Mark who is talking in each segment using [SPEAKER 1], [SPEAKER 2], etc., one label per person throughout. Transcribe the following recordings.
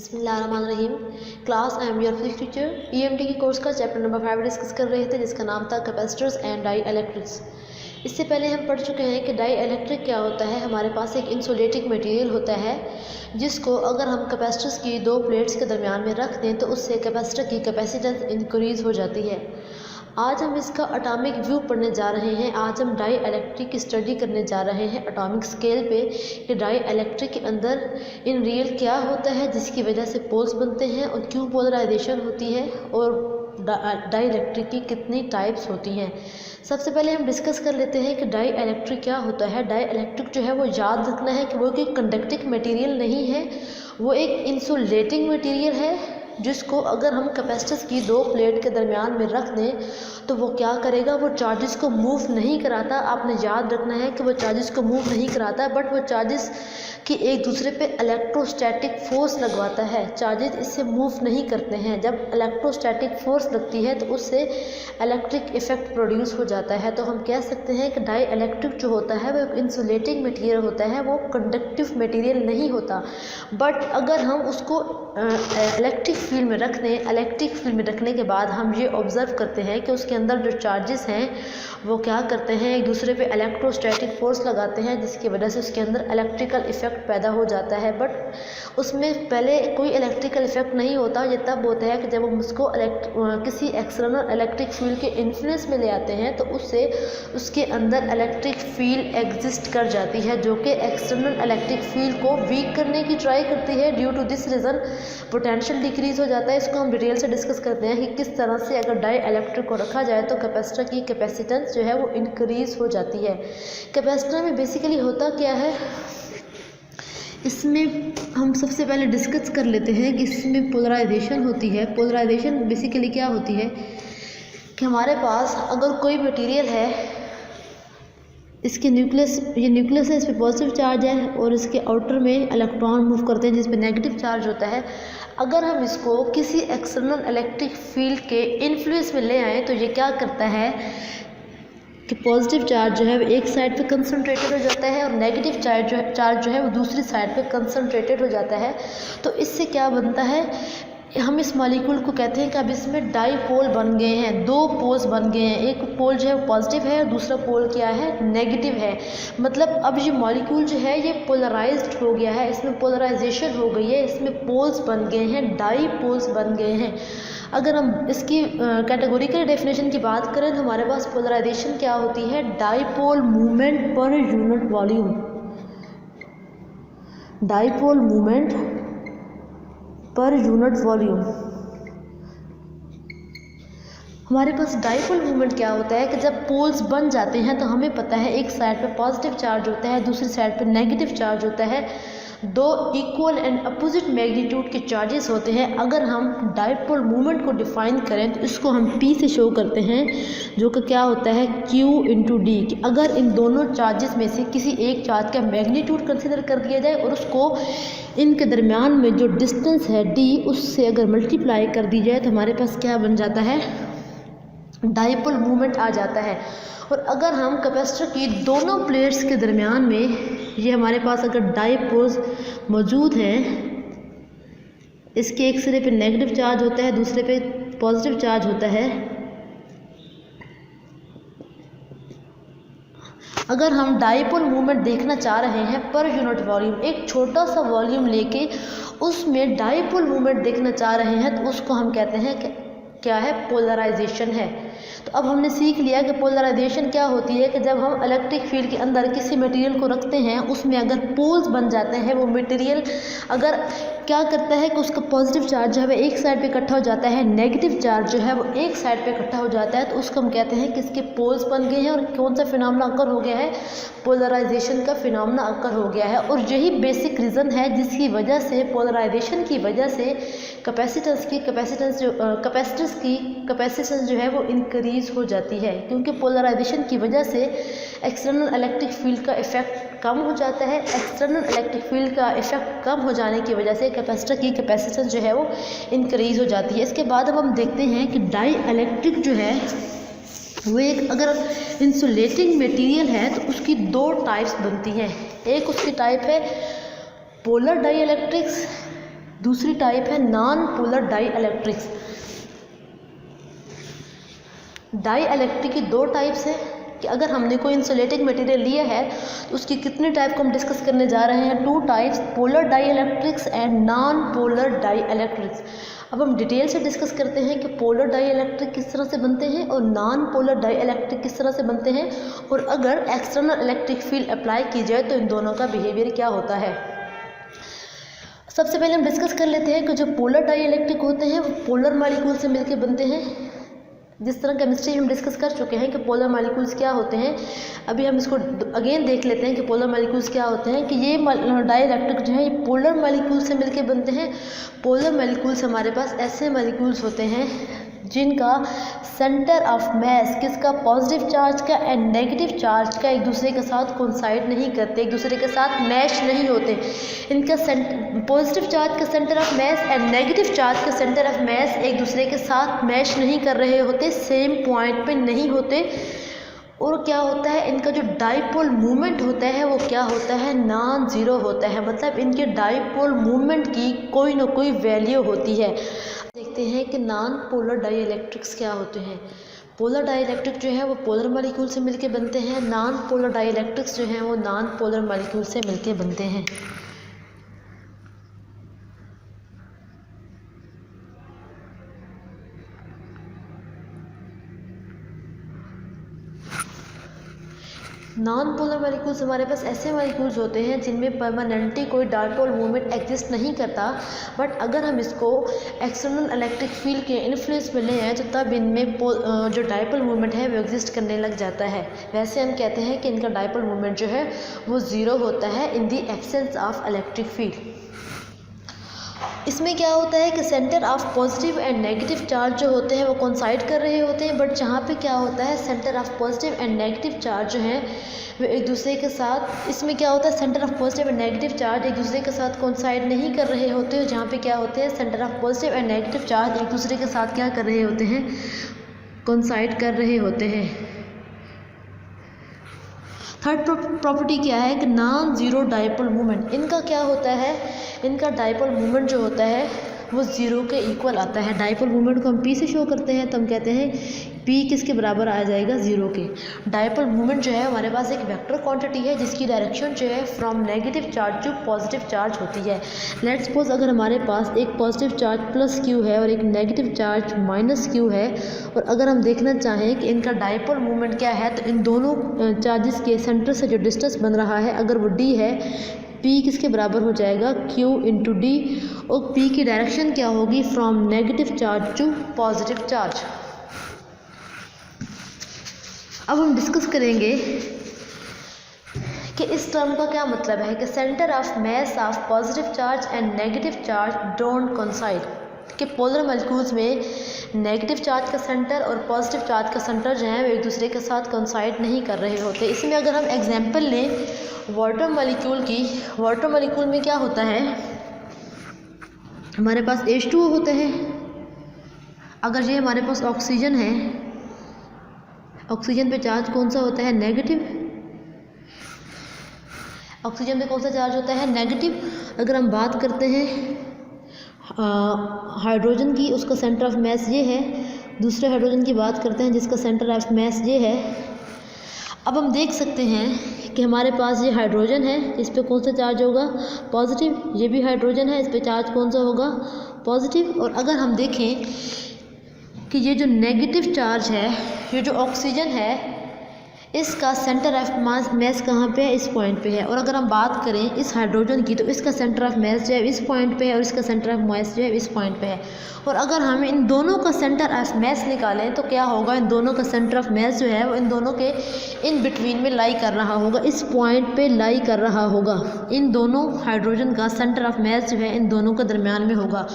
[SPEAKER 1] बिस्मिल्लाहिर्रहमानिर्रहीम। Class I am your physics teacher. EMT की course का चैप्टर नंबर 5 डिस्कस कर रहे थे, जिसका नाम था कैपेसिटर्स एंड डाई इलेक्ट्रिक्स। इससे पहले हम पढ़ चुके हैं कि डाई इलेक्ट्रिक क्या होता है। हमारे पास एक इंसुलेटिंग मटेरियल होता है जिसको अगर हम कैपेसिटर्स की दो प्लेट्स के दरमियान में रख दें तो उससे कैपेसिटर की कैपेसिटेंस इंक्रीज़ हो जाती है। आज हम इसका एटॉमिक व्यू पढ़ने जा रहे हैं। आज हम डाई इलेक्ट्रिक की स्टडी करने जा रहे हैं एटॉमिक स्केल पे कि डाई इलेक्ट्रिक के अंदर इन रियल क्या होता है जिसकी वजह से पोल्स बनते हैं और क्यों पोलराइजेशन होती है और डाई इलेक्ट्रिक की कितनी टाइप्स होती हैं। सबसे पहले हम डिस्कस कर लेते हैं कि डाई इलेक्ट्रिक क्या होता है। डाई इलेक्ट्रिक जो है वो याद रखना है कि वो कोई कंडक्टिंग मटेरियल नहीं है, वो एक इंसुलेटिंग मटेरियल है जिसको अगर हम कैपेसिटर्स की दो प्लेट के दरमियान में रख दें तो वो क्या करेगा, वो चार्जेस को मूव नहीं कराता। आपने याद रखना है कि वो चार्जेस को मूव नहीं कराता, बट वो चार्जेस की एक दूसरे पे इलेक्ट्रोस्टैटिक फोर्स लगवाता है। चार्जेस इससे मूव नहीं करते हैं। जब इलेक्ट्रोस्टैटिक फोर्स लगती है तो उससे इलेक्ट्रिक इफेक्ट प्रोड्यूस हो जाता है। तो हम कह सकते हैं कि डाई इलेक्ट्रिक जो होता है वो इंसुलेटिंग मटेरियल होता है, वो कंडक्टिव मटेरियल नहीं होता। बट अगर हम उसको इलेक्ट्रिक फील्ड में रख दें, इलेक्ट्रिक फील्ड में रखने के बाद हम ये ऑब्ज़र्व करते हैं कि उसके अंदर जो चार्जेस हैं वो क्या करते हैं, एक दूसरे पे इलेक्ट्रोस्टैटिक फोर्स लगाते हैं जिसकी वजह से उसके अंदर इलेक्ट्रिकल इफेक्ट पैदा हो जाता है। बट उसमें पहले कोई इलेक्ट्रिकल इफेक्ट नहीं होता। ये तब होता है कि जब हम उसको किसी एक्सटर्नल इलेक्ट्रिक फील्ड के इन्फ्लुएंस में ले आते हैं तो उससे उसके अंदर इलेक्ट्रिक फील्ड एग्जिस्ट कर जाती है जो कि एक्सटर्नल इलेक्ट्रिक फील्ड को वीक करने की ट्राई करती है। Due to this reason potential decrease हो जाता है। इसको हम डिटेल से डिस्कस करते हैं कि किस तरह से अगर डाई इलेक्ट्रिक को रखा जाए तो कैपेसिटर की कैपेसिटेंस जो है वो इंक्रीज हो जाती है। कैपेसिटर में बेसिकली होता क्या है, इसमें हम सबसे पहले डिस्कस कर लेते हैं कि इसमें पोलराइजेशन होती है। पोलराइजेशन बेसिकली क्या होती है कि हमारे पास अगर कोई मटेरियल है, इसके न्यूक्लियस, ये न्यूक्लियस है, इस पर पॉजिटिव चार्ज है और इसके आउटर में इलेक्ट्रॉन मूव करते हैं जिस पे नेगेटिव चार्ज होता है। अगर हम इसको किसी एक्सटर्नल इलेक्ट्रिक फील्ड के इन्फ्लुएंस में ले आएँ तो ये क्या करता है कि पॉजिटिव चार्ज जो है वो एक साइड पे कंसंट्रेटेड हो जाता है और नेगेटिव चार्ज जो है वो दूसरी साइड पे कंसंट्रेटेड हो जाता है। तो इससे क्या बनता है, हम इस मॉलिक्यूल को कहते हैं कि अब इसमें डाईपोल बन गए हैं, दो पोल्स बन गए हैं। एक पोल जो है वो पॉजिटिव है और दूसरा पोल क्या है, नेगेटिव है। मतलब अब ये मॉलिक्यूल जो है ये पोलराइज्ड हो गया है, इसमें पोलराइजेशन हो गई है, इसमें पोल्स बन गए हैं, डाईपोल्स बन गए हैं। अगर हम इसकी कैटेगोरिकल डेफिनेशन की बात करें तो हमारे पास पोलराइजेशन क्या होती है, dipole movement per unit volume. Dipole movement per unit volume. हमारे पास डाईपोल मूवमेंट क्या होता है कि जब पोल्स बन जाते हैं तो हमें पता है एक साइड पे पॉजिटिव चार्ज होता है, दूसरी साइड पे नेगेटिव चार्ज होता है। दो इक्वल एंड अपोजिट मैग्नीट्यूड के चार्जेस होते हैं। अगर हम डाईपोल मूवमेंट को डिफाइन करें तो इसको हम P से शो करते हैं, जो कि क्या होता है Q इंटू डी। अगर इन दोनों चार्जेस में से किसी एक चार्ज का मैग्नीट्यूड कंसिडर कर दिया जाए और उसको इनके दरमियान में जो डिस्टेंस है D उससे अगर मल्टीप्लाई कर दी जाए तो हमारे पास क्या बन जाता है, डाईपोल मूवमेंट आ जाता है। और अगर हम कैपेसिटर की दोनों प्लेट्स के दरमियान में, ये हमारे पास अगर डाईपोल्स मौजूद हैं, इसके एक सिरे पे नेगेटिव चार्ज होता है, दूसरे पे पॉजिटिव चार्ज होता है। अगर हम डाईपोल मूवमेंट देखना चाह रहे हैं पर यूनिट वॉल्यूम, एक छोटा सा वॉल्यूम लेके उसमें डाईपोल मूवमेंट देखना चाह रहे हैं तो उसको हम कहते हैं कि क्या है, पोलराइजेशन है। तो अब हमने सीख लिया कि पोलराइजेशन क्या होती है कि जब हम इलेक्ट्रिक फील्ड के अंदर किसी मटेरियल को रखते हैं उसमें अगर पोल्स बन जाते हैं, वो मटेरियल अगर क्या करता है कि उसका पॉजिटिव चार्ज जो है एक साइड पे इकट्ठा हो जाता है, नेगेटिव चार्ज जो है वो एक साइड पे इकट्ठा हो जाता है, तो उसको हम कहते हैं कि इसके पोल्स बन गए हैं। और कौन सा फिनोमेना अकर हो गया है, पोलराइजेशन का फिनोमेना अकर हो गया है। और यही बेसिक रीज़न है जिसकी वजह से, पोलराइजेशन की वजह से कैपेसिटेंस की कैपेसिटेंस जो है वो इंक्रीज हो जाती है, क्योंकि पोलराइजेशन की वजह से एक्सटर्नल इलेक्ट्रिक फील्ड का इफेक्ट कम हो जाता है। एक्सटर्नल इलेक्ट्रिक फील्ड का इफेक्ट कम हो जाने की वजह से कैपेसिटर की कैपेसिटेंस जो है वो इंक्रीज हो जाती है। इसके बाद अब हम देखते हैं कि डाई इलेक्ट्रिक जो है वो एक अगर इंसुलेटिंग मटेरियल है तो उसकी दो टाइप्स बनती हैं। एक उसकी टाइप है पोलर डाई इलेक्ट्रिक्स, दूसरी टाइप है non polar dielectrics. Dielectric की दो टाइप्स हैं कि अगर हमने कोई इंसुलेटिंग मटेरियल लिया है तो उसकी कितने टाइप को हम डिस्कस करने जा रहे हैं, two types, polar dielectrics and non polar dielectrics. अब हम डिटेल से डिस्कस करते हैं कि पोलर डाई इलेक्ट्रिक किस तरह से बनते हैं और नॉन पोलर डाई इलेक्ट्रिक किस तरह से बनते हैं, और अगर एक्सटर्नल इलेक्ट्रिक फील्ड अप्लाई की जाए तो इन दोनों का बिहेवियर क्या होता है। सबसे पहले हम डिस्कस कर लेते हैं कि जो पोलर डाई इलेक्ट्रिक होते हैं वो पोलर मॉलिक्यूल से मिलकर बनते हैं। जिस तरह केमिस्ट्री हम डिस्कस कर चुके हैं कि पोलर मॉलिक्यूल्स क्या होते हैं, अभी हम इसको अगेन देख लेते हैं कि पोलर मॉलिक्यूल्स क्या होते हैं। कि ये डाई इलेक्ट्रिक जो है ये पोलर मॉलिक्यूल से मिलके बनते हैं। पोलर मॉलिक्यूल्स हमारे पास ऐसे मॉलिक्यूल्स होते हैं जिनका सेंटर ऑफ मैस किसका, पॉजिटिव चार्ज का एंड नेगेटिव चार्ज का एक दूसरे के साथ कोइंसाइड नहीं करते, एक दूसरे के साथ मैच नहीं होते। इनका पॉजिटिव चार्ज का centre of mess and negative charge का सेंटर ऑफ मैस एक दूसरे के साथ मैच नहीं कर रहे होते, सेम पॉइंट पे नहीं होते। और क्या होता है, इनका जो डाइपोल मूवमेंट होता है वो क्या होता है, नॉन ज़ीरो होता है। मतलब इनके डाइपोल मूवमेंट की कोई ना कोई वैल्यू होती है। देखते हैं कि नॉन पोलर डाई इलेक्ट्रिक्स क्या होते हैं। पोलर डाई इलेक्ट्रिक जो है वो पोलर मॉलिक्यूल से मिलके बनते हैं। नॉन पोलर डाई इलेक्ट्रिक्स जो हैं वो नॉन पोलर मॉलिक्यूल से मिलके बनते हैं। नॉन पोलर मॉलिक्यूल्स हमारे पास ऐसे मॉलिक्यूल्स होते हैं जिनमें परमानेंटली कोई डाइपोल मूवमेंट एग्जिस्ट नहीं करता, बट अगर हम इसको एक्सटर्नल इलेक्ट्रिक फील्ड के इन्फ्लुएंस में ले आए तो तब इनमें जो डाइपोल मूवमेंट है वो एग्जिस्ट करने लग जाता है। वैसे हम कहते हैं कि इनका डाइपोल मूवमेंट जो है वो ज़ीरो होता है in the absence of electric field. इसमें क्या होता है कि centre of positive and negative charge जो होते हैं वो कोइंसाइड कर रहे होते हैं, बट जहाँ पे क्या होता है centre of positive and negative charge जो हैं वो एक दूसरे के साथ, इसमें क्या होता है centre of positive and negative charge एक दूसरे के साथ कोइंसाइड नहीं कर रहे होते हैं। जहाँ पे क्या होते हैं centre of positive and negative charge एक दूसरे के साथ क्या कर रहे होते हैं, कोइंसाइड कर रहे होते हैं। थर्ड प्रॉपर्टी क्या है कि नॉन ज़ीरो डाइपोल मूवमेंट। इनका क्या होता है, इनका डाइपोल मूवमेंट जो होता है वो ज़ीरो के इक्वल आता है। डाइपोल मूवमेंट को हम पी से शो करते हैं तो हम कहते हैं पी किसके बराबर आ जाएगा, ज़ीरो के। डाइपोल मूवमेंट जो है हमारे पास एक वेक्टर क्वांटिटी है जिसकी डायरेक्शन जो है from negative charge to positive charge होती है। लेट्स सपोज अगर हमारे पास एक पॉजिटिव चार्ज प्लस क्यू है और एक नेगेटिव चार्ज माइनस क्यू है, और अगर हम देखना चाहें कि इनका डाइपोल मूवमेंट क्या है तो इन दोनों चार्जेस के सेंटर से जो डिस्टेंस बन रहा है अगर वो डी है, P किसके बराबर हो जाएगा, Q इंटू डी, और P की डायरेक्शन क्या होगी, from negative charge to positive charge. अब हम डिस्कस करेंगे कि इस टर्म का क्या मतलब है कि centre of mass of positive charge and negative charge don't coincide. कि पोलर मॉलिक्यूल्स में नेगेटिव चार्ज का सेंटर और पॉजिटिव चार्ज का सेंटर जो है वो एक दूसरे के साथ कोइंसाइड नहीं कर रहे होते। इसमें अगर हम एग्जांपल लें वाटर मॉलिक्यूल की, वाटर मॉलिक्यूल में क्या होता है, हमारे पास H2O होता है। अगर ये हमारे पास ऑक्सीजन है, ऑक्सीजन पे चार्ज कौन सा होता है, नेगेटिव। ऑक्सीजन पे कौन सा चार्ज होता है, नेगेटिव। अगर हम बात करते हैं हाइड्रोजन की, उसका सेंटर ऑफ मैस ये है। दूसरे हाइड्रोजन की बात करते हैं जिसका सेंटर ऑफ मैस ये है। अब हम देख सकते हैं कि हमारे पास ये हाइड्रोजन है, इस पे कौन सा चार्ज होगा, पॉजिटिव। ये भी हाइड्रोजन है, इस पे चार्ज कौन सा होगा, पॉजिटिव। और अगर हम देखें कि ये जो नेगेटिव चार्ज है, ये जो ऑक्सीजन है, इसका सेंटर ऑफ मैस कहाँ पे है, इस पॉइंट पे है। और अगर हम बात करें इस हाइड्रोजन की तो इसका सेंटर ऑफ मैस जो है इस पॉइंट पे है और इसका सेंटर ऑफ मैस जो है इस पॉइंट पे है। और अगर हम इन दोनों का सेंटर ऑफ मैस निकालें तो क्या होगा, इन दोनों का सेंटर ऑफ मैस जो है वो इन दोनों के इन बिटवीन में लाई कर रहा होगा, इस पॉइंट पे लाई कर रहा होगा। इन दोनों हाइड्रोजन का सेंटर ऑफ मैस जो है इन दोनों के दरमियान में होगा।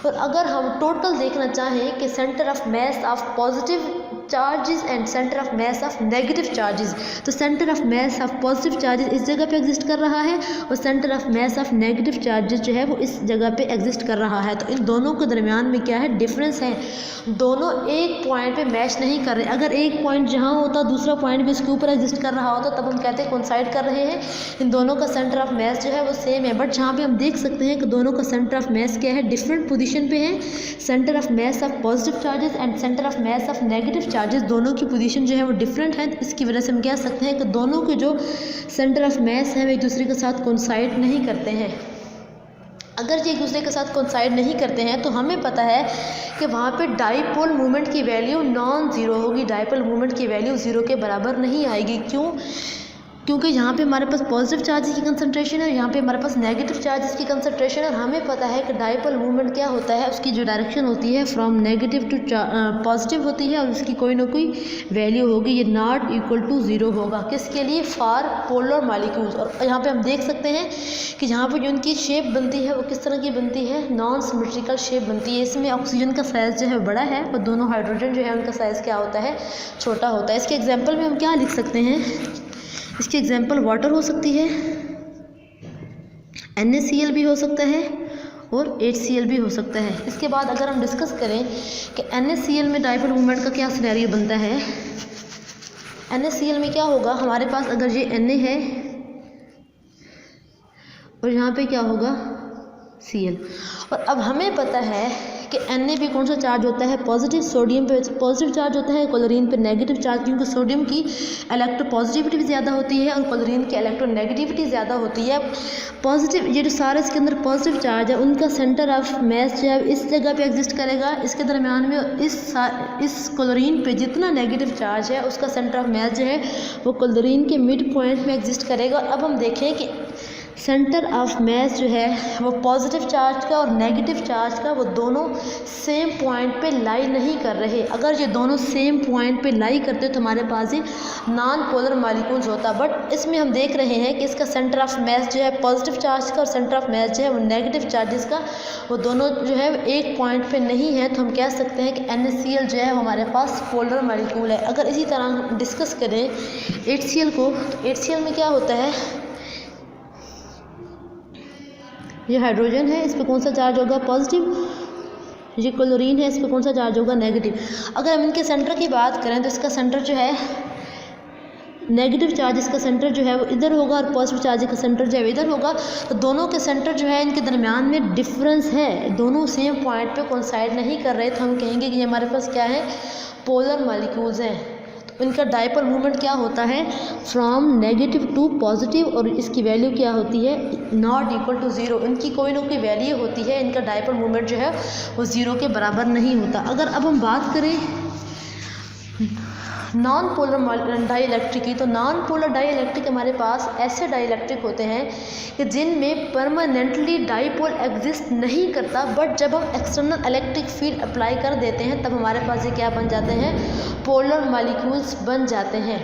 [SPEAKER 1] और अगर हम टोटल देखना चाहें कि centre of mass of positive charges and centre of mass of negative charges. तो centre of mass of positive charges इस जगह पे एग्जिस्ट कर रहा है और centre of mass of negative charges जो है वो इस जगह पे एग्जिस्ट कर रहा है। तो इन दोनों के दरमियान में क्या है, डिफरेंस है। दोनों एक पॉइंट पे मैच नहीं कर रहे। अगर एक पॉइंट जहाँ होता दूसरा पॉइंट भी इसके ऊपर एग्जिस्ट कर रहा होता तब हम कहते हैं कोइंसाइड कर रहे हैं। इन दोनों का सेंटर ऑफ मास जो है वो सेम है, बट जहाँ पे हम देख सकते हैं कि दोनों का सेंटर ऑफ मास क्या है, डिफरेंट पोजीशन पे है। Centre of mass of positive charges and centre of mass of negative charges दोनों की पोजीशन जो है वो डिफरेंट है। इसकी वजह से हम कह सकते हैं कि दोनों के जो सेंटर ऑफ मास है वो एक दूसरे के साथ कोइंसाइड नहीं करते हैं। अगर ये एक दूसरे के साथ कोइंसाइड नहीं करते हैं तो हमें पता है कि वहाँ पे डाइपोल मोमेंट की वैल्यू नॉन ज़ीरो होगी। डाइपोल मोमेंट की वैल्यू ज़ीरो के बराबर नहीं आएगी। क्यों? क्योंकि यहाँ पे हमारे पास पॉजिटिव चार्जेस की कंसंट्रेशन है, यहाँ पे हमारे पास नेगेटिव चार्जेस की कंसंट्रेशन है। और हमें पता है कि डाइपोल मूवमेंट क्या होता है, उसकी जो डायरेक्शन होती है फ्रॉम नेगेटिव टू पॉजिटिव होती है और उसकी कोई ना कोई वैल्यू होगी। ये नॉट इक्वल टू ज़ीरो होगा। किसके लिए? For polar molecules. और यहाँ पे हम देख सकते हैं कि यहाँ पर जो उनकी शेप बनती है वो किस तरह की बनती है, नॉन सिमेट्रिकल शेप बनती है। इसमें ऑक्सीजन का साइज़ जो है बड़ा है और दोनों हाइड्रोजन जो है उनका साइज़ क्या होता है, छोटा होता है। इसके एग्जाम्पल में हम क्या लिख सकते हैं, इसकी एग्जाम्पल वाटर हो सकती है, NaCl भी हो सकता है और HCl भी हो सकता है। इसके बाद अगर हम डिस्कस करें कि NaCl में डाइपोल मूवमेंट का क्या सिनेरियो बनता है, NaCl में क्या होगा, हमारे पास अगर ये Na है और यहाँ पे क्या होगा Cl। और अब हमें पता है कि Na पे कौन सा चार्ज होता है, पॉजिटिव। सोडियम पे पॉजिटिव चार्ज होता है, क्लोरीन पे नेगेटिव चार्ज, क्योंकि सोडियम की इलेक्ट्रोपॉजिटिविटी ज़्यादा होती है और क्लोरीन की इलेक्ट्रोनेगेटिविटी ज़्यादा होती है। पॉजिटिव ये जो सारे इसके अंदर पॉजिटिव चार्ज है उनका सेंटर ऑफ मास जो है इस जगह पे एग्जिस्ट करेगा, इसके दरमियान में इस क्लोरीन पे जितना नेगेटिव चार्ज है उसका सेंटर ऑफ मास जो है वो क्लोरीन के मिड पॉइंट में एग्जिस्ट करेगा। अब हम देखें कि सेंटर ऑफ मास जो है वो पॉजिटिव चार्ज का और नेगेटिव चार्ज का वो दोनों सेम पॉइंट पे लाई नहीं कर रहे। अगर ये दोनों सेम पॉइंट पे लाई करते तो हमारे पास ही नॉन पोलर मॉलिक्यूल्स होता, बट इसमें हम देख रहे हैं कि इसका सेंटर ऑफ मास जो है पॉजिटिव चार्ज का और सेंटर ऑफ मास जो है वो नेगेटिव चार्जेस का वो दोनों जो है एक पॉइंट पे नहीं है। तो हम कह सकते हैं कि NaCl जो है हमारे पास पोलर मॉलिक्यूल है। अगर इसी तरह डिस्कस करें HCl को, तो HCl में क्या होता है, ये हाइड्रोजन है, इस पर कौन सा चार्ज होगा, पॉजिटिव। ये क्लोरीन है, इस पर कौन सा चार्ज होगा, नेगेटिव। अगर हम इनके सेंटर की बात करें तो इसका सेंटर जो है नेगेटिव चार्ज, इसका सेंटर जो है वो इधर होगा और पॉजिटिव चार्ज का सेंटर जो है इधर होगा। तो दोनों के सेंटर जो है इनके दरमियान में डिफरेंस है, दोनों सेम पॉइंट पे कोइंसाइड नहीं कर रहे। तो हम कहेंगे कि ये हमारे पास क्या है, पोलर मॉलिक्यूल्स हैं। इनका डाइपोल मूवमेंट क्या होता है, फ्रॉम नेगेटिव टू पॉजिटिव, और इसकी वैल्यू क्या होती है, नॉट इक्वल टू ज़ीरो। इनकी कोई ना कोई वैल्यू होती है, इनका डाइपोल मूवमेंट जो है वो ज़ीरो के बराबर नहीं होता। अगर अब हम बात करें नॉन पोलर डाई इलेक्ट्रिक की, तो नॉन पोलर डाई इलेक्ट्रिक हमारे पास ऐसे डाई इलेक्ट्रिक होते हैं कि जिनमें परमानेंटली डाइपोल एग्जिस्ट नहीं करता, बट जब हम एक्सटर्नल इलेक्ट्रिक फील्ड अप्लाई कर देते हैं तब हमारे पास ये क्या बन जाते हैं, पोलर मॉलिक्यूल्स बन जाते हैं।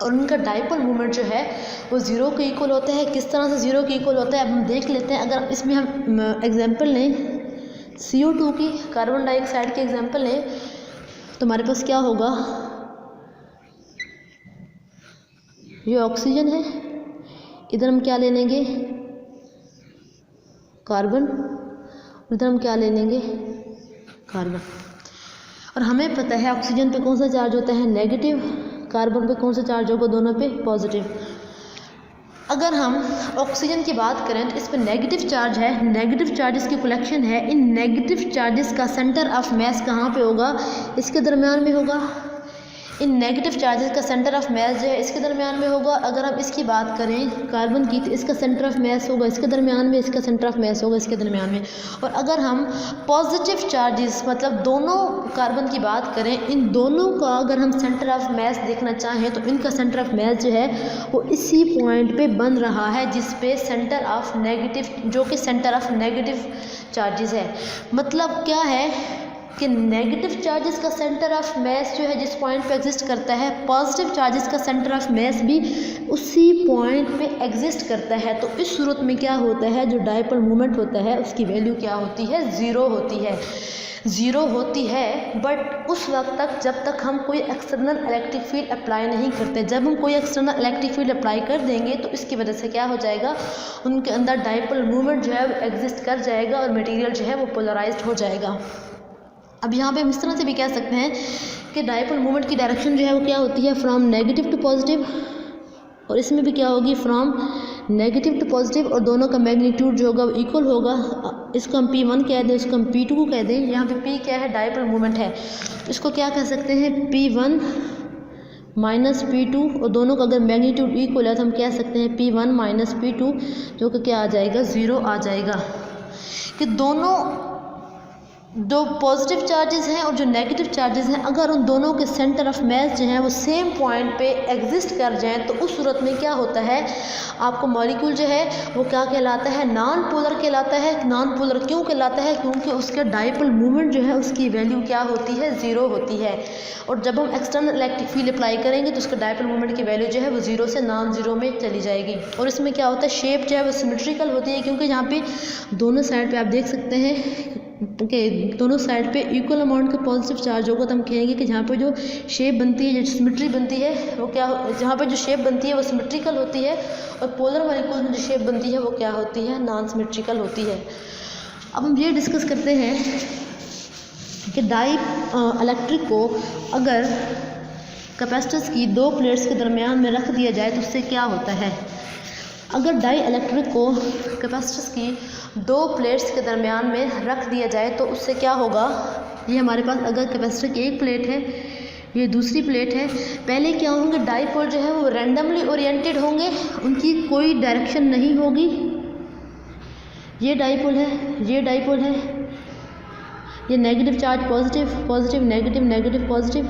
[SPEAKER 1] और उनका डाइपोल मूवमेंट जो है वो ज़ीरो के इक्वल होता है। किस तरह से ज़ीरो के इक्वल होता है अब हम देख लेते हैं। अगर इसमें हम एग्जांपल लें CO2 की, कार्बन डाइऑक्साइड की एग्जांपल लें, तो हमारे पास क्या होगा, ये ऑक्सीजन है, इधर हम क्या ले लेंगे, कार्बन, इधर हम क्या ले लेंगे, कार्बन। और हमें पता है ऑक्सीजन पे कौन सा चार्ज होता है, नेगेटिव, कार्बन पे कौन सा चार्ज होगा, दोनों पे पॉजिटिव। अगर हम ऑक्सीजन की बात करें तो इस पर नेगेटिव चार्ज है, नेगेटिव चार्जेस की कलेक्शन है। इन नेगेटिव चार्जेस का सेंटर ऑफ मास कहाँ पे होगा, इसके दरमियान में होगा। इन नेगेटिव चार्जेस का सेंटर ऑफ मास जो है इसके दरमियान में होगा। अगर हम इसकी बात करें कार्बन की, तो इसका सेंटर ऑफ मास होगा इसके दरमियान में, इसका सेंटर ऑफ मास होगा इसके दरमियान में। और अगर हम पॉजिटिव चार्जेस मतलब दोनों कार्बन की बात करें, इन दोनों का अगर हम सेंटर ऑफ मास देखना चाहें तो इनका सेंटर ऑफ मास जो है वो इसी पॉइंट पे बन रहा है जिस पे सेंटर ऑफ नेगेटिव, जो कि सेंटर ऑफ नेगेटिव चार्जेस है। मतलब क्या है कि नेगेटिव चार्जेस का सेंटर ऑफ मास जो है जिस पॉइंट पे एग्जिस्ट करता है, पॉजिटिव चार्जेस का सेंटर ऑफ मास भी उसी पॉइंट पे एग्जिस्ट करता है। तो इस सूरत में क्या होता है, जो डायपोल मोमेंट होता है उसकी वैल्यू क्या होती है, ज़ीरो होती है। ज़ीरो होती है, बट उस वक्त तक जब तक हम कोई एक्सटर्नल इलेक्ट्रिक फील्ड अप्लाई नहीं करते। जब हम कोई एक्सटर्नल इलेक्ट्रिक फील्ड अप्लाई कर देंगे तो इसकी वजह से क्या हो जाएगा, उनके अंदर डायपोल मोमेंट जो है वो एग्जिस्ट कर जाएगा और मटेरियल जो है वो पोलराइज्ड हो जाएगा। अब यहाँ पे हम इस तरह से भी कह सकते हैं कि डायपोल मोमेंट की डायरेक्शन जो है वो क्या होती है, फ्रॉम नेगेटिव टू पॉजिटिव, और इसमें भी क्या होगी, फ्रॉम नेगेटिव टू पॉजिटिव, और दोनों का मैग्नीट्यूड जो होगा वो इक्वल होगा। इसको हम P1 कह दें, इसको हम P2 कह दें। यहाँ पे P क्या है, डायपोल मोमेंट है, इसको क्या कह सकते हैं, P1 माइनस P2, और दोनों का अगर मैग्नीट्यूड इक्वल है तो हम कह सकते हैं P1 माइनस P2, जो कि क्या आ जाएगा, ज़ीरो आ जाएगा। कि दोनों जो पॉजिटिव चार्जेस हैं और जो नेगेटिव चार्जेस हैं, अगर उन दोनों के सेंटर ऑफ मास जो हैं वो सेम पॉइंट पे एग्जिस्ट कर जाएं तो उस सूरत में क्या होता है, आपको मॉलिक्यूल जो है वो क्या कहलाता है, नॉन पोलर कहलाता है। नॉन पोलर क्यों कहलाता है, क्योंकि उसके डायपोल मोमेंट जो है उसकी वैल्यू क्या होती है, ज़ीरो होती है। और जब हम एक्सटर्नल इलेक्ट्रिक फील्ड अप्लाई करेंगे तो उसके डायपोल मोमेंट की वैल्यू जो है वो ज़ीरो से नॉन ज़ीरो में चली जाएगी। और इसमें क्या होता है, शेप जो है वो सिमेट्रिकल होती है, क्योंकि यहाँ पे दोनों साइड पे आप देख सकते हैं कि दोनों साइड पे इक्वल अमाउंट का पॉजिटिव चार्ज होगा। तो हम कहेंगे कि जहाँ पे जो शेप बनती है, जो सिमेट्री बनती है वो क्या, जहाँ पे जो शेप बनती है वो सिमेट्रिकल होती है, और पोलर मॉलिक्यूल में जो शेप बनती है वो क्या होती है, नॉन सिमेट्रिकल होती है। अब हम ये डिस्कस करते हैं कि डाई इलेक्ट्रिक को अगर कैपेसिटर्स की दो प्लेट्स के दरमियान में रख दिया जाए तो उससे क्या होता है। अगर डाई इलेक्ट्रिक को कैपेसिटर्स की दो प्लेट्स के दरमियान में रख दिया जाए तो उससे क्या होगा, ये हमारे पास अगर कैपेसिटर की एक प्लेट है, ये दूसरी प्लेट है, पहले क्या होंगे, डाईपोल जो है वो रैंडमली ओरिएंटेड होंगे, उनकी कोई डायरेक्शन नहीं होगी। ये डाईपोल है, ये डाईपोल है, ये negative charge positive, positive negative, negative positive,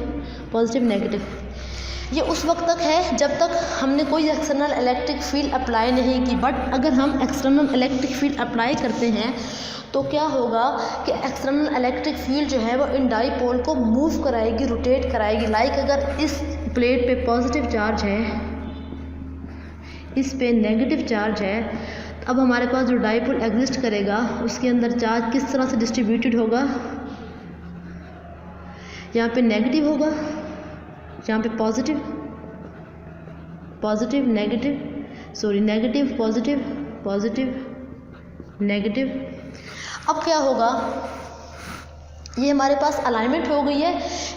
[SPEAKER 1] positive negative. ये उस वक्त तक है जब तक हमने कोई एक्सटर्नल इलेक्ट्रिक फील्ड अप्लाई नहीं की। बट अगर हम एक्सटर्नल इलेक्ट्रिक फील्ड अप्लाई करते हैं तो क्या होगा कि एक्सटर्नल इलेक्ट्रिक फील्ड जो है वो इन डाईपोल को मूव कराएगी, रोटेट कराएगी। लाइक अगर इस प्लेट पे पॉजिटिव चार्ज है, इस पे नेगेटिव चार्ज है, तो अब हमारे पास जो डाईपोल एग्जिस्ट करेगा उसके अंदर चार्ज किस तरह से डिस्ट्रीब्यूटेड होगा, यहाँ पे नेगेटिव होगा, यहाँ पे positive, positive negative, sorry negative positive, positive negative. अब क्या होगा, ये हमारे पास अलाइनमेंट हो गई है।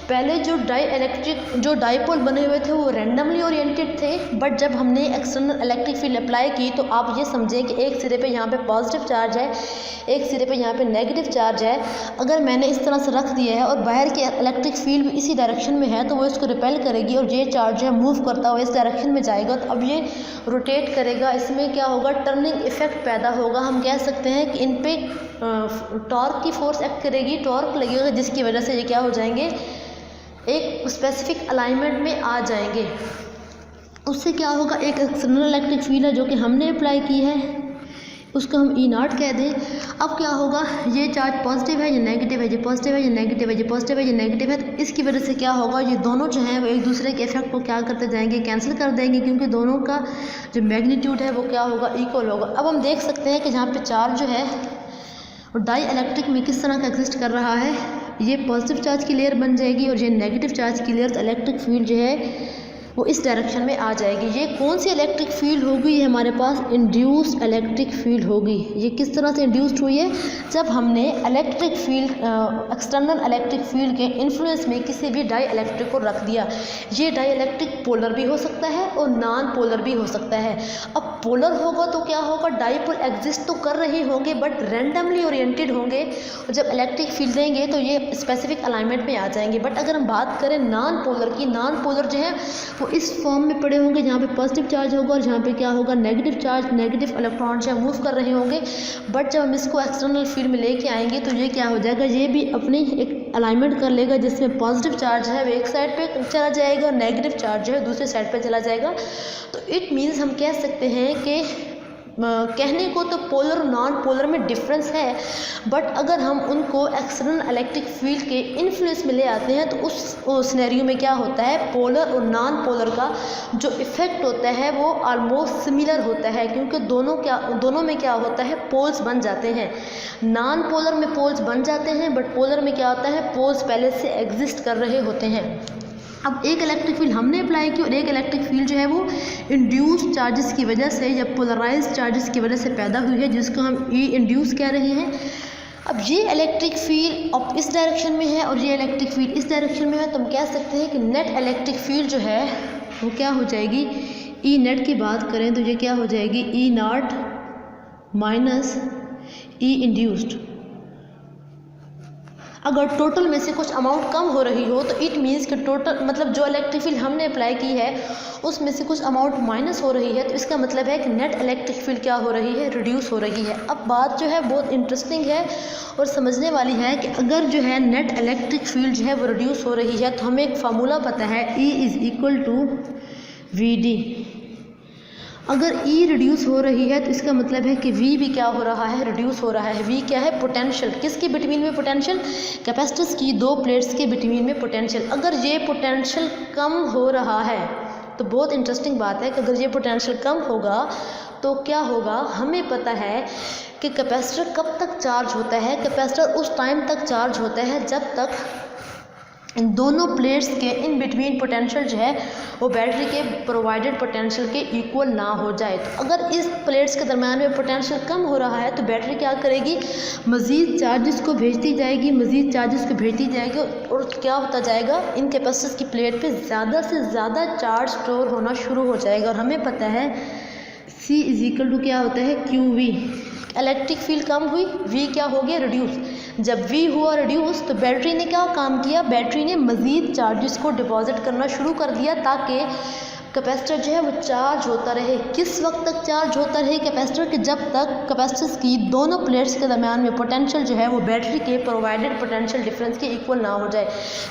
[SPEAKER 1] पहले जो डाईपोल बने हुए थे वो रैंडमली ओरिएंटेड थे, बट जब हमने एक्सटर्नल इलेक्ट्रिक फील्ड अप्लाई की तो आप ये समझें कि एक सिरे पे यहाँ पे पॉजिटिव चार्ज है, एक सिरे पे यहाँ पे नेगेटिव चार्ज है। अगर मैंने इस तरह से रख दिया है और बाहर की इलेक्ट्रिक फील्ड भी इसी डायरेक्शन में है तो वो इसको रिपेल करेगी और ये चार्ज है मूव करता हुआ इस डायरेक्शन में जाएगा। तो अब ये रोटेट करेगा, इसमें क्या होगा, टर्निंग इफेक्ट पैदा होगा। हम कह सकते हैं कि इन पे टॉर्क की फोर्स एक्ट करेगी, टॉर्क लगेगा, जिसकी वजह से ये क्या हो जाएंगे, एक स्पेसिफिक अलाइनमेंट में आ जाएंगे। उससे क्या होगा, एक एक्सटर्नल इलेक्ट्रिक फील्ड है जो कि हमने अप्लाई की है, उसको हम E0 कह दें। अब क्या होगा, ये चार्ज पॉजिटिव है, ये नेगेटिव है, ये पॉजिटिव है, ये नेगेटिव है, ये पॉजिटिव है, ये नेगेटिव है। तो इसकी वजह से क्या होगा, ये दोनों जो हैं वो एक दूसरे के इफेक्ट को क्या करते जाएंगे, कैंसिल कर देंगे, क्योंकि दोनों का जो मैग्नीट्यूड है वो क्या होगा, इक्वल होगा। अब हम देख सकते हैं कि जहाँ पे चार्ज जो है और डाई इलेक्ट्रिक में किस तरह का एग्जिस्ट कर रहा है, ये पॉजिटिव चार्ज की लेयर बन जाएगी और ये नेगेटिव चार्ज की लेयर। तो इलेक्ट्रिक फील्ड जो है वो इस डायरेक्शन में आ जाएगी। ये कौन सी इलेक्ट्रिक फील्ड होगी, ये हमारे पास इंड्यूस्ड इलेक्ट्रिक फील्ड होगी। ये किस तरह से इंड्यूस्ड हुई है, जब हमने electric field external electric field के इन्फ्लुएंस में किसी भी डाई इलेक्ट्रिक को रख दिया। ये डाई इलेक्ट्रिक पोलर भी हो सकता है और नॉन पोलर भी हो सकता है। अब पोलर होगा तो क्या होगा, डाईपोल एग्जिस्ट तो कर रहे होंगे बट रैंडमली ओरिएंटेड होंगे, और जब इलेक्ट्रिक फील्ड देंगे तो ये स्पेसिफिक अलाइनमेंट में आ जाएंगे। बट अगर हम बात करें नॉन पोलर की, नॉन पोलर जो है वो इस फॉर्म में पड़े होंगे जहाँ पे पॉजिटिव चार्ज होगा और जहाँ पे क्या होगा, नेगेटिव चार्ज, नेगेटिव इलेक्ट्रॉन जो मूव कर रहे होंगे। बट जब हम इसको एक्सटर्नल फील्ड में लेके आएंगे तो ये क्या हो जाएगा, ये भी अपनी एक अलाइनमेंट कर लेगा, जिसमें पॉजिटिव चार्ज है वो एक साइड पे चला जाएगा और नेगेटिव चार्ज जो है दूसरे साइड पे चला जाएगा। तो इट मीन्स हम कह सकते हैं कि कहने को तो पोलर और नॉन पोलर में डिफरेंस है, बट अगर हम उनको एक्सटर्नल इलेक्ट्रिक फील्ड के इन्फ्लुएंस में ले आते हैं तो उस सिनेरियो में क्या होता है, पोलर और नॉन पोलर का जो इफ़ेक्ट होता है वो ऑलमोस्ट सिमिलर होता है, क्योंकि दोनों में क्या होता है, पोल्स बन जाते हैं। नॉन पोलर में पोल्स बन जाते हैं, बट पोलर में क्या होता है, पोल्स पहले से एग्जिस्ट कर रहे होते हैं। अब एक इलेक्ट्रिक फील्ड हमने अप्लाई की और एक इलेक्ट्रिक फील्ड जो है वो इंड्यूस चार्जेस की वजह से या पोलराइज चार्जेस की वजह से पैदा हुई है, जिसको हम ई इंड्यूस कह रहे हैं। अब ये इलेक्ट्रिक फील्ड अब इस डायरेक्शन में है और ये इलेक्ट्रिक फील्ड इस डायरेक्शन में है, तो हम कह सकते हैं कि नेट इलेक्ट्रिक फील्ड जो है वो क्या हो जाएगी, ई नेट की बात करें तो ये क्या हो जाएगी, ई नॉट माइनस ई इंड्यूस्ड। अगर टोटल में से कुछ अमाउंट कम हो रही हो तो इट मीन्स कि टोटल मतलब जो इलेक्ट्रिक फील्ड हमने अप्लाई की है उसमें से कुछ अमाउंट माइनस हो रही है, तो इसका मतलब है कि नेट इलेक्ट्रिक फील्ड क्या हो रही है, रिड्यूस हो रही है। अब बात जो है बहुत इंटरेस्टिंग है और समझने वाली है कि अगर जो है नेट इलेक्ट्रिक फील्ड जो है वो रिड्यूस हो रही है तो हमें एक फार्मूला पता है, E is equal to VD। अगर E रिड्यूस हो रही है तो इसका मतलब है कि V भी क्या हो रहा है, रिड्यूस हो रहा है। V क्या है, पोटेंशियल। किसके बिटवीन में पोटेंशियल, कैपेसिटर्स की दो प्लेट्स के बिटवीन में पोटेंशियल। अगर ये पोटेंशियल कम हो रहा है तो बहुत इंटरेस्टिंग बात है कि अगर ये पोटेंशियल कम होगा तो क्या होगा, हमें पता है कि कैपेसिटर कब तक चार्ज होता है, कैपेसिटर उस टाइम तक चार्ज होता है जब तक इन दोनों प्लेट्स के इन बिटवीन पोटेंशियल जो है वो बैटरी के प्रोवाइडेड पोटेंशियल के इक्वल ना हो जाए। तो अगर इस प्लेट्स के दरम्यान में पोटेंशियल कम हो रहा है तो बैटरी क्या करेगी, मज़ीद चार्जेस को भेजती जाएगी, मज़ीद चार्जेस को भेजती जाएगी और क्या होता जाएगा, इन कैपेसिटर्स की प्लेट पे ज़्यादा से ज़्यादा चार्ज स्टोर होना शुरू हो जाएगा। और हमें पता है C इज़ इक्वल टू क्या होता है, QV। इलेक्ट्रिक फील्ड कम हुई, V क्या हो गया, रिड्यूस। जब V हुआ रिड्यूस तो बैटरी ने क्या काम किया, बैटरी ने मज़ीद चार्जेस को डिपॉजिट करना शुरू कर दिया ताकि कैपेसिटर जो है वो चार्ज होता रहे। किस वक्त तक चार्ज होता रहे कैपेसिटर के, जब तक कैपेसिटर्स की दोनों प्लेट्स के दरम्यान में पोटेंशियल जो है वो बैटरी के प्रोवाइडेड पोटेंशियल डिफरेंस के इक्वल ना हो जाए।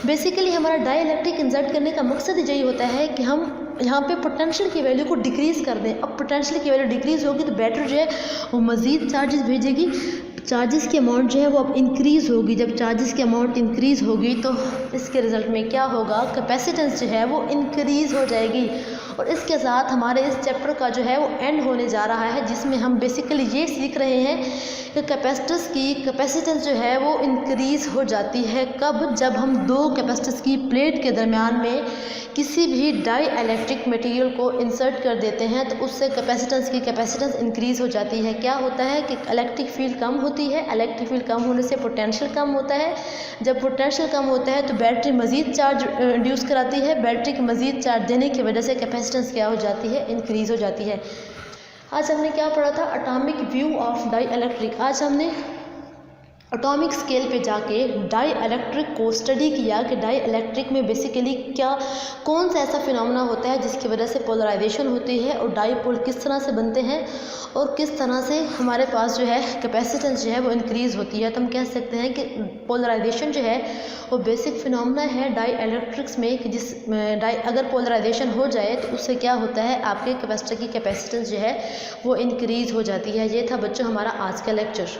[SPEAKER 1] बेसिकली हमारा डाई इलेक्ट्रिक इंसर्ट करने का मकसद यही होता है कि हम यहाँ पे पोटेंशियल की वैल्यू को डिक्रीज़ कर दें। अब पोटेंशियल की वैल्यू डिक्रीज़ होगी तो बैटरी जो है वो मज़ीद चार्जेस भेजेगी, चार्जेस की अमाउंट जो है वो अब इंक्रीज़ होगी। जब चार्जेस की अमाउंट इंक्रीज़ होगी तो इसके रिज़ल्ट में क्या होगा, कैपेसिटेंस जो है वो इंक्रीज़ हो जाएगी। और इसके साथ हमारे इस चैप्टर का जो है वो एंड होने जा रहा है, जिसमें हम बेसिकली ये सीख रहे हैं कि कैपेसिटर्स की कैपेसिटेंस जो है वो इंक्रीज़ हो जाती है कब, जब हम दो कैपेसिटर्स की प्लेट के दरमियान में किसी भी डाई इलेक्ट्रिक मटेरियल को इंसर्ट कर देते हैं तो उससे कैपेसिटेंस इंक्रीज़ हो जाती है। क्या होता है कि इलेक्ट्रिक फील्ड कम होती है, इलेक्ट्रिक फील्ड कम होने से पोटेंशियल कम होता है। जब पोटेंशियल कम होता है तो बैटरी मज़ीद चार्ज इंड्यूस कराती है, बैटरी के मज़ीद चार्ज देने की वजह से कैपेसिटेंस क्या हो जाती है, इंक्रीज़ हो जाती है। आज हमने क्या पढ़ा था, atomic view of dielectric. आज हमने एटॉमिक स्केल पे जाके डाई इलेक्ट्रिक को स्टडी किया कि डाई इलेक्ट्रिक में बेसिकली कौन सा ऐसा फिनोमेना होता है जिसकी वजह से पोलराइजेशन होती है और डाईपोल किस तरह से बनते हैं और किस तरह से हमारे पास जो है कैपेसिटेंस जो है वो इंक्रीज़ होती है। तो हम कह सकते हैं कि पोलराइजेशन जो है वो बेसिक फिनोमेना है डाई इलेक्ट्रिक्स में कि अगर पोलराइजेशन हो जाए तो उससे क्या होता है, आपके कैपेसिटर की कैपेसिटेंस जो है वो इंक्रीज़ हो जाती है। ये था बच्चों हमारा आज का लेक्चर।